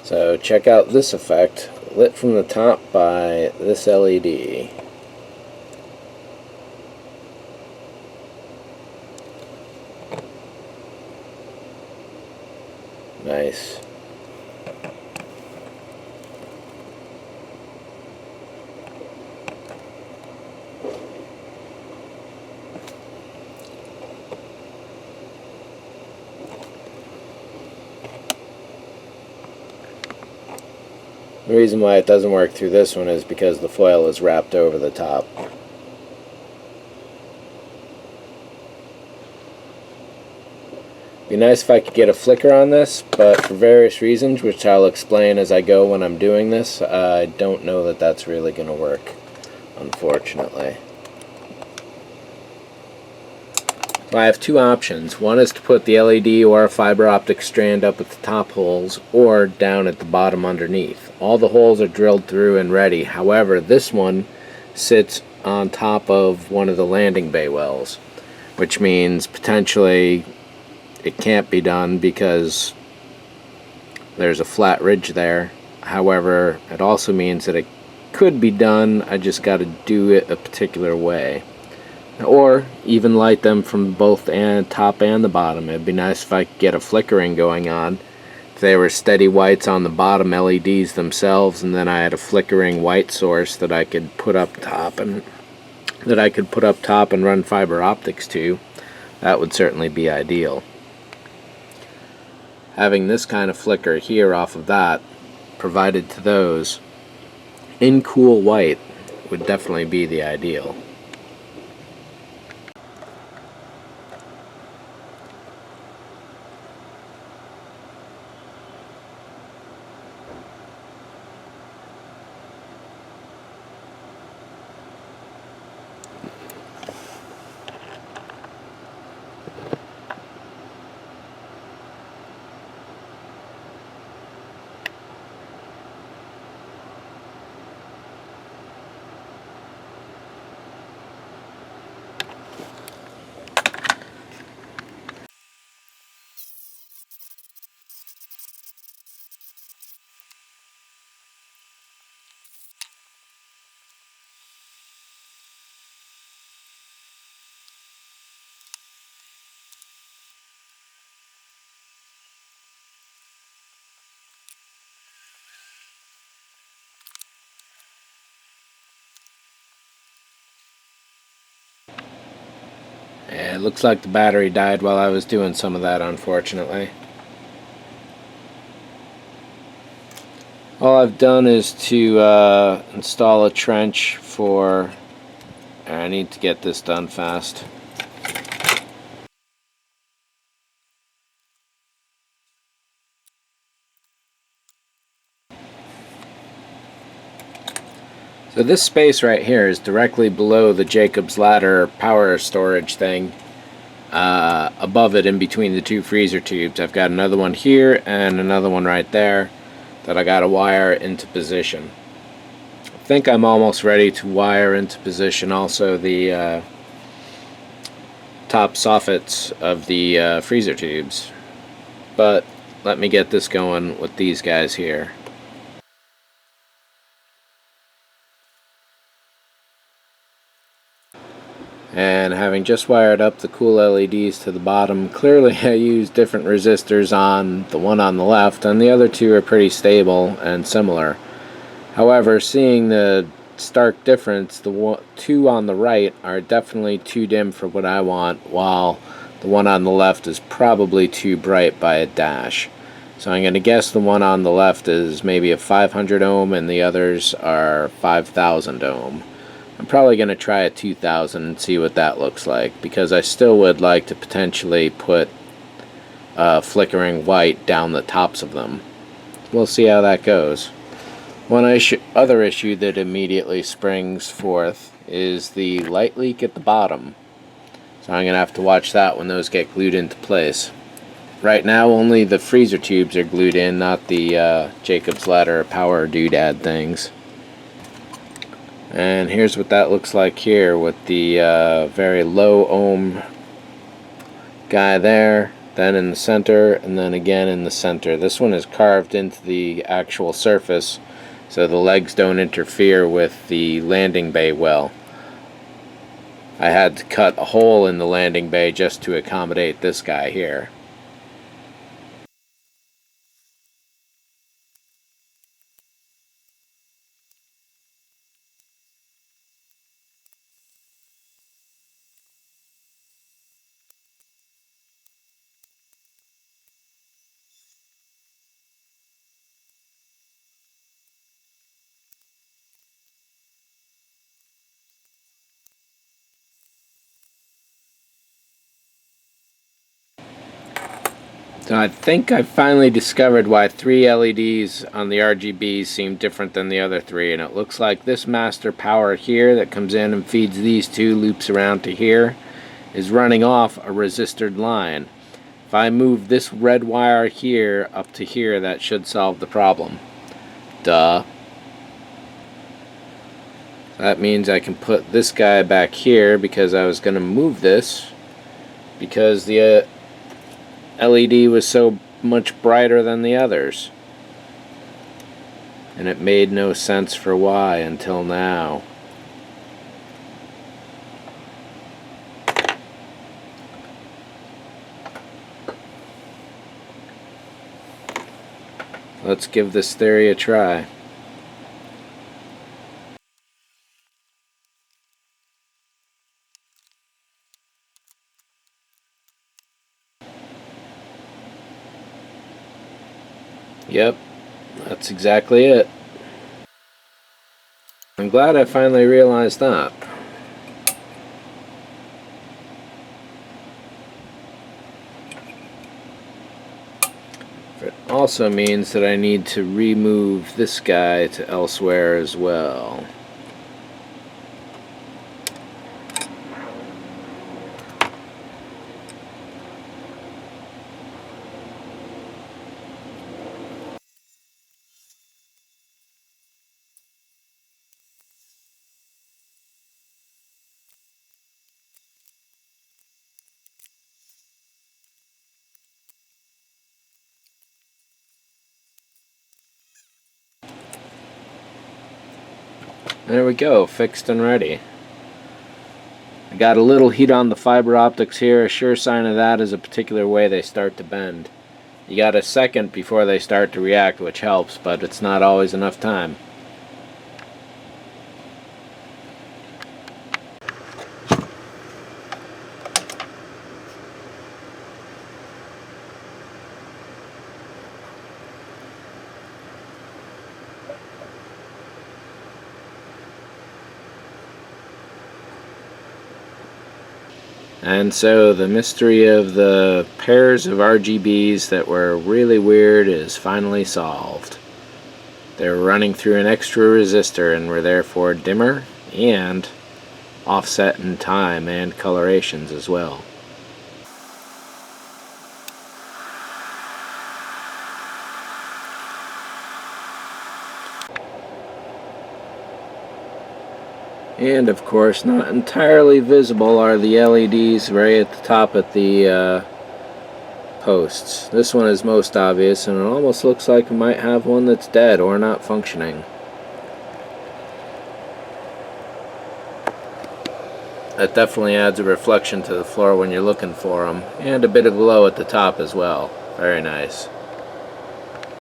So check out this effect, lit from the top by this LED. Nice. The reason why it doesn't work through this one is because the foil is wrapped over the top. Be nice if I could get a flicker on this, but for various reasons, which I'll explain as I go when I'm doing this, I don't know that that's really going to work, unfortunately. So I have two options. One is to put the LED or a fiber optic strand up at the top holes or down at the bottom underneath. All the holes are drilled through and ready. However, this one sits on top of one of the landing bay wells, which means potentially it can't be done because there's a flat ridge there. However, it also means that it could be done, I just got to do it a particular way. Or even light them from both the top and the bottom. It'd be nice if I could get a flickering going on. If they were steady whites on the bottom LEDs themselves, and then I had a flickering white source that I could put up top and run fiber optics to, that would certainly be ideal. Having this kind of flicker here off of that provided to those in cool white would definitely be the ideal. Yeah, it looks like the battery died while I was doing some of that, unfortunately. All I've done is to install a trench for... I need to get this done fast. So this space right here is directly below the Jacob's Ladder power storage thing. Above it, in between the two freezer tubes, I've got another one here and another one right there that I got to wire into position. I think I'm almost ready to wire into position also the top soffits of the freezer tubes. But let me get this going with these guys here. And having just wired up the cool LEDs to the bottom, clearly I used different resistors on the one on the left, and the other two are pretty stable and similar. However, seeing the stark difference, the two on the right are definitely too dim for what I want, while the one on the left is probably too bright by a dash. So I'm going to guess the one on the left is maybe a 500 ohm and the others are 5,000 ohm. I'm probably going to try a 2000 and see what that looks like, because I still would like to potentially put flickering white down the tops of them. We'll see how that goes. One other issue that immediately springs forth is the light leak at the bottom. So I'm going to have to watch that when those get glued into place. Right now only the freezer tubes are glued in, not the Jacob's Ladder power doodad things. And here's what that looks like here with the very low ohm guy there then in the center, and then again in the center. This one is carved into the actual surface so the legs don't interfere with the landing bay well. I had to cut a hole in the landing bay just to accommodate this guy here. So I think I finally discovered why 3 LEDs on the RGBs seem different than the other 3, and it looks like this master power here that comes in and feeds these 2 loops around to here is running off a resistor line. If I move this red wire here up to here, that should solve the problem. Duh. That means I can put this guy back here because I was going to move this because the LED was so much brighter than the others. And it made no sense for why until now. Let's give this theory a try. Yep, that's exactly it. I'm glad I finally realized that. It also means that I need to remove this guy to elsewhere as well. There we go, fixed and ready. I got a little heat on the fiber optics here. A sure sign of that is a particular way they start to bend. You got a second before they start to react, which helps, but it's not always enough time. And so the mystery of the pairs of RGBs that were really weird is finally solved. They're running through an extra resistor and were therefore dimmer and offset in time and colorations as well. And of course, not entirely visible are the LEDs right at the top at the posts. This one is most obvious, and it almost looks like it might have one that's dead or not functioning. That definitely adds a reflection to the floor when you're looking for them, and a bit of glow at the top as well. Very nice.